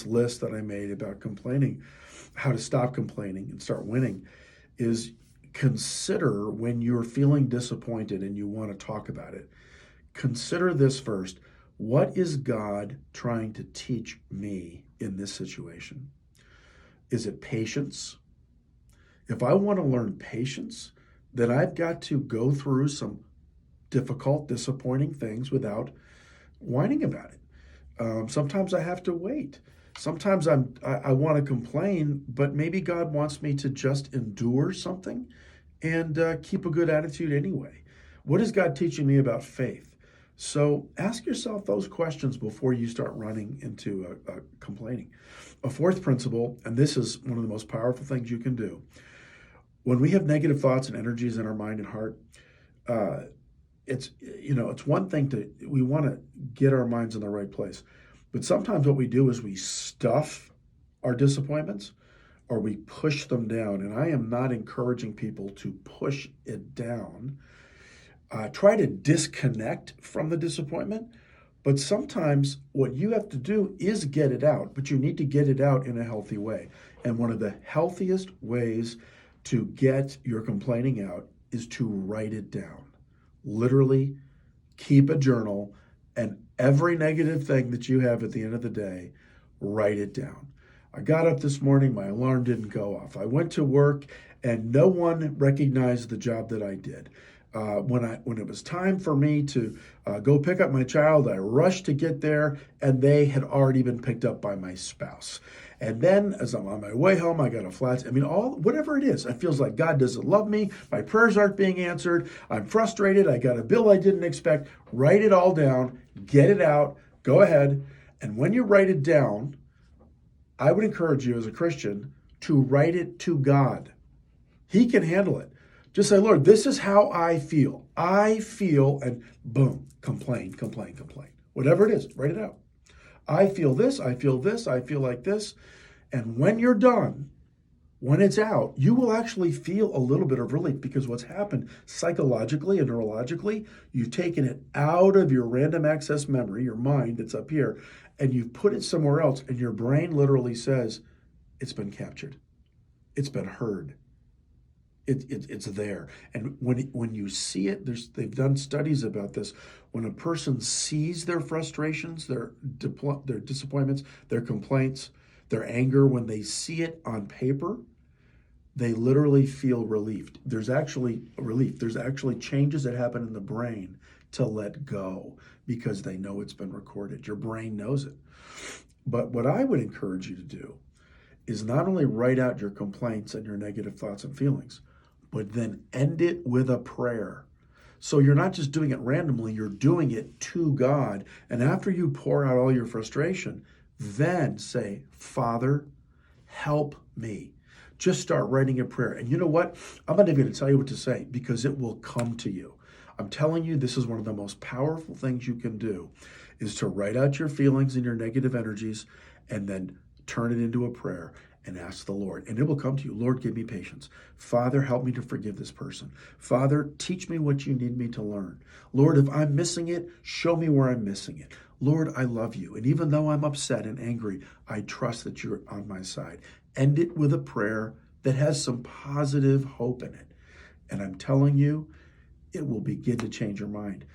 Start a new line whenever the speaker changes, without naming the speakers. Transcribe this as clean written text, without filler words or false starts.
list that I made about complaining, how to stop complaining and start winning, is consider when you're feeling disappointed and you want to talk about it. Consider this first. What is God trying to teach me in this situation? Is it patience? If I want to learn patience, then I've got to go through some difficult, disappointing things without whining about it. Sometimes I have to wait. Sometimes I want to complain, but maybe God wants me to just endure something and keep a good attitude anyway. What is God teaching me about faith? So ask yourself those questions before you start running into complaining. A fourth principle, and this is one of the most powerful things you can do, when we have negative thoughts and energies in our mind and heart, uh, it's one thing we want to get our minds in the right place, but sometimes what we do is we stuff our disappointments or we push them down. And I am not encouraging people to push it down. Try to disconnect from the disappointment, but sometimes what you have to do is get it out, but you need to get it out in a healthy way. And one of the healthiest ways to get your complaining out is to write it down. Literally, keep a journal, and every negative thing that you have at the end of the day, write it down. I got up this morning, my alarm didn't go off. I went to work and no one recognized the job that I did. When it was time for me to go pick up my child, I rushed to get there, and they had already been picked up by my spouse. And then, as I'm on my way home, I got a flat. I mean, whatever it is, it feels like God doesn't love me. My prayers aren't being answered. I'm frustrated. I got a bill I didn't expect. Write it all down. Get it out. Go ahead. And when you write it down, I would encourage you as a Christian to write it to God. He can handle it. Just say, Lord, this is how I feel. I feel, and boom, complain. Whatever it is, write it out. I feel this, I feel this, I feel like this. And when you're done, when it's out, you will actually feel a little bit of relief, because what's happened psychologically and neurologically, you've taken it out of your random access memory, your mind that's up here, and you've put it somewhere else. And your brain literally says, it's been captured. It's been heard. It's there. And when you see it, they've done studies about this. When a person sees their frustrations, their disappointments, their complaints, their anger, when they see it on paper, they literally feel relieved. There's actually relief. There's actually changes that happen in the brain to let go, because they know it's been recorded. Your brain knows it. But what I would encourage you to do is not only write out your complaints and your negative thoughts and feelings, but then end it with a prayer. So you're not just doing it randomly, you're doing it to God. And after you pour out all your frustration, then say, Father, help me. Just start writing a prayer. And you know what? I'm not even going to tell you what to say, because it will come to you. I'm telling you, this is one of the most powerful things you can do, is to write out your feelings and your negative energies and then turn it into a prayer and ask the Lord. And it will come to you. Lord, give me patience. Father, help me to forgive this person. Father, teach me what you need me to learn. Lord, if I'm missing it, show me where I'm missing it. Lord, I love you. And even though I'm upset and angry, I trust that you're on my side. End it with a prayer that has some positive hope in it. And I'm telling you, it will begin to change your mind.